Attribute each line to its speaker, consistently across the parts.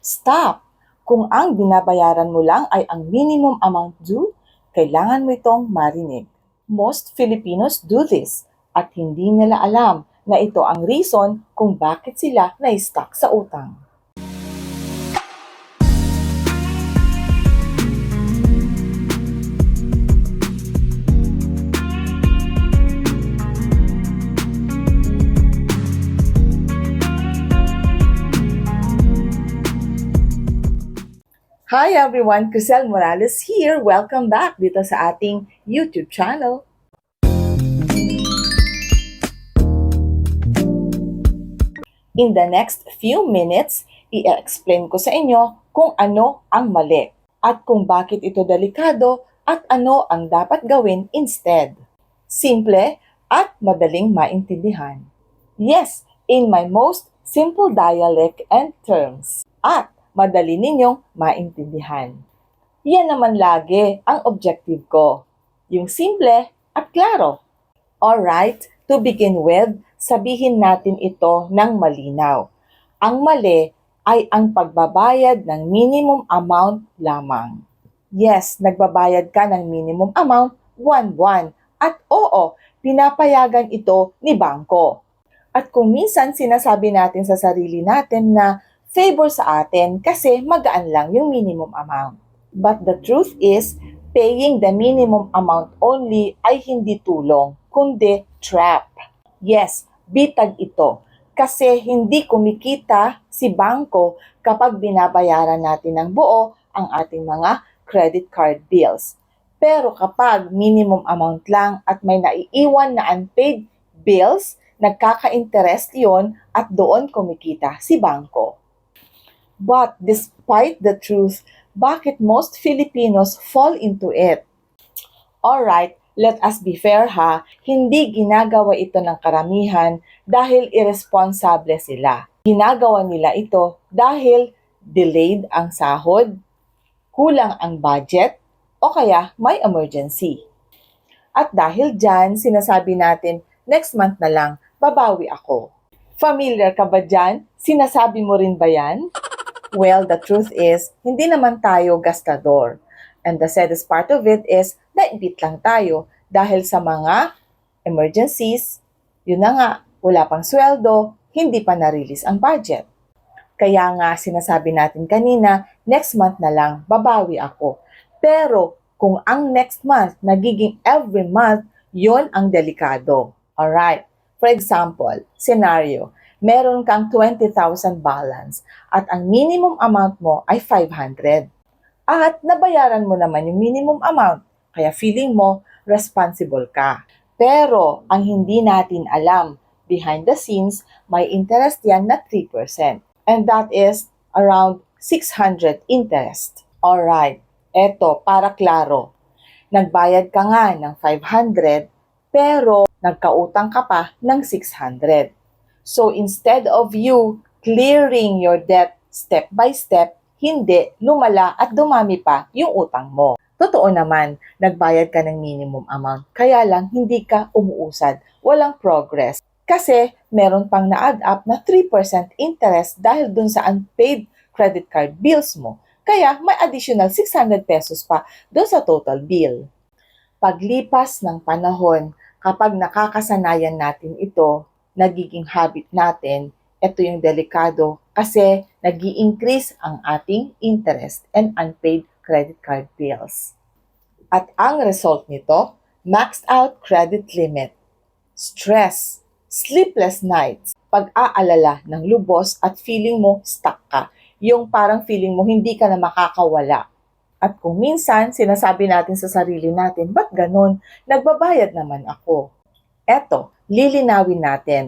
Speaker 1: Stop! Kung ang binabayaran mo lang ay ang minimum amount due, kailangan mo itong marinig. Most Filipinos do this at hindi nila alam na ito ang reason kung bakit sila na-stuck sa utang. Hi everyone! Crisel Morales here. Welcome back dito sa ating YouTube channel. In the next few minutes, i-explain ko sa inyo kung ano ang mali at kung bakit ito delikado at ano ang dapat gawin instead. Simple at madaling maintindihan. Yes, in my most simple dialect and terms. At madali ninyong maintindihan. Yan naman lagi ang objective ko. Yung simple at klaro. Alright, to begin with, sabihin natin ito ng malinaw. Ang mali ay ang pagbabayad ng minimum amount lamang. Yes, nagbabayad ka ng minimum amount buwan-buwan. At oo, pinapayagan ito ni bangko. At kung minsan sinasabi natin sa sarili natin na favor sa atin kasi magaan lang yung minimum amount. But the truth is, paying the minimum amount only ay hindi tulong, kundi trap. Yes, bitag ito. Kasi hindi kumikita si bangko kapag binabayaran natin ng buo ang ating mga credit card bills. Pero kapag minimum amount lang at may naiiwan na unpaid bills, nagkaka-interest yon at doon kumikita si bangko. But despite the truth, bakit most Filipinos fall into it? Alright, let us be fair ha, hindi ginagawa ito ng karamihan dahil irresponsable sila. Ginagawa nila ito dahil delayed ang sahod, kulang ang budget, o kaya may emergency. At dahil dyan, sinasabi natin, next month na lang, babawi ako. Familiar ka ba dyan? Sinasabi mo rin ba yan? Well, the truth is, hindi naman tayo gastador. And the saddest part of it is, naipit lang tayo dahil sa mga emergencies, yun na nga, wala pang sweldo, hindi pa na-release ang budget. Kaya nga, sinasabi natin kanina, next month na lang, babawi ako. Pero, kung ang next month nagiging every month, yon ang delikado. Alright, for example, scenario, meron kang 20,000 balance at ang minimum amount mo ay 500. At nabayaran mo naman yung minimum amount, kaya feeling mo responsible ka. Pero ang hindi natin alam, behind the scenes, may interest yan na 3%. And that is around 600 interest. Alright, eto para klaro. Nagbayad ka nga ng 500, pero nagkautang ka pa ng 600. So instead of you clearing your debt step by step, hindi, lumala at dumami pa yung utang mo. Totoo naman, nagbayad ka ng minimum amount, kaya lang hindi ka umuusad, walang progress. Kasi meron pang na-add up na 3% interest dahil dun sa unpaid credit card bills mo. Kaya may additional 600 pesos pa dun sa total bill. Paglipas ng panahon, kapag nakakasanayan natin ito, nagiging habit natin, ito yung delikado kasi nag-i-increase ang ating interest and unpaid credit card bills. At ang result nito, maxed out credit limit, stress, sleepless nights, pag-aalala ng lubos at feeling mo stuck ka. Yung parang feeling mo hindi ka na makakawala. At kung minsan, sinasabi natin sa sarili natin, ba't ganun? Nagbabayad naman ako. Eto, lilinawin natin.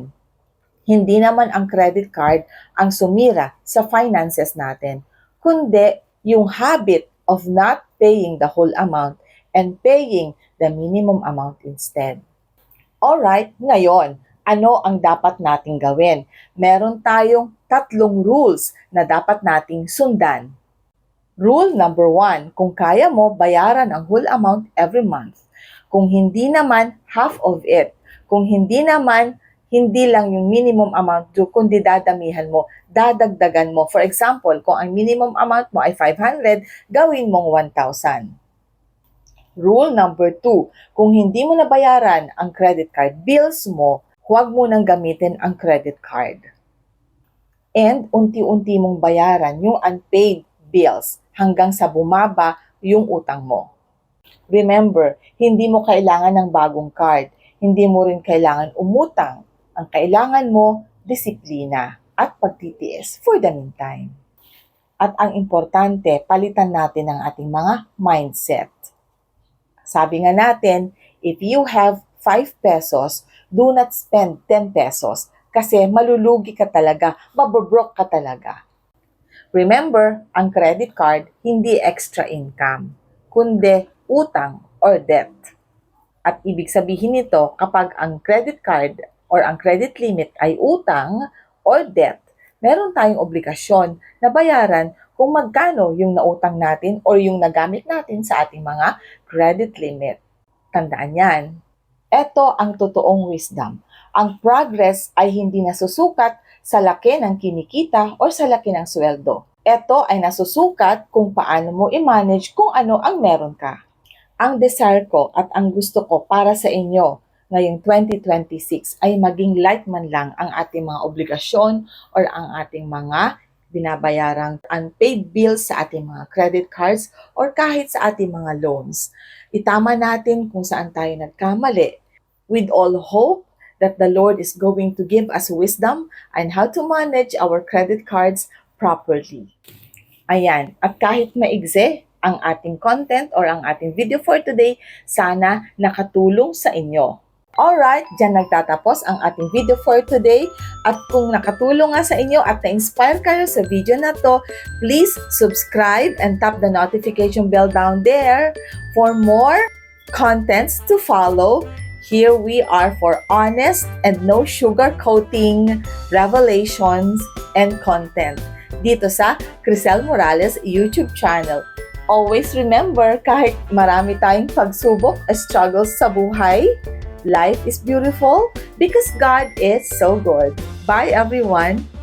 Speaker 1: Hindi naman ang credit card ang sumira sa finances natin, kundi yung habit of not paying the whole amount and paying the minimum amount instead. Alright, ngayon, ano ang dapat nating gawin? Meron tayong 3 rules na dapat nating sundan. Rule number 1, kung kaya mo, bayaran ang whole amount every month. Kung hindi naman, half of it. Kung hindi naman, Hindi lang yung minimum amount due, kundi dadamihan mo, dadagdagan mo. For example, kung ang minimum amount mo ay 500, gawin mong 1,000. Rule number 2, kung hindi mo nabayaran ang credit card bills mo, huwag mo nang gamitin ang credit card. And unti-unti mong bayaran yung unpaid bills hanggang sa bumaba yung utang mo. Remember, hindi mo kailangan ng bagong card. Hindi mo rin kailangan umutang. Ang kailangan mo, disiplina at pagtitiis for the meantime. At ang importante, palitan natin ang ating mga mindset. Sabi nga natin, if you have 5 pesos, do not spend 10 pesos kasi malulugi ka talaga, mabobroke ka talaga. Remember, ang credit card hindi extra income, kundi utang or debt. At ibig sabihin nito, kapag ang credit card or ang credit limit ay utang or debt, meron tayong obligasyon na bayaran kung magkano yung nautang natin or yung nagamit natin sa ating mga credit limit. Tandaan yan. Ito ang totoong wisdom. Ang progress ay hindi nasusukat sa laki ng kinikita o sa laki ng sweldo. Ito ay nasusukat kung paano mo i-manage kung ano ang meron ka. Ang desire ko at ang gusto ko para sa inyo ngayong 2026 ay maging light man lang ang ating mga obligasyon or ang ating mga binabayarang unpaid bills sa ating mga credit cards or kahit sa ating mga loans. Itama natin kung saan tayo nagkamali with all hope that the Lord is going to give us wisdom on how to manage our credit cards properly. Ayan, at kahit maigse ang ating content or ang ating video for today, sana nakatulong sa inyo. Alright, dyan nagtatapos ang ating video for today. At kung nakatulong nga sa inyo at na-inspire kayo sa video na to, please subscribe and tap the notification bell down there for more contents to follow. Here we are for honest and no sugarcoating revelations and content dito sa Crisel Morales YouTube channel. Always remember, kahit marami tayong pagsubok, struggles sa buhay, life is beautiful because God is so good. Bye everyone!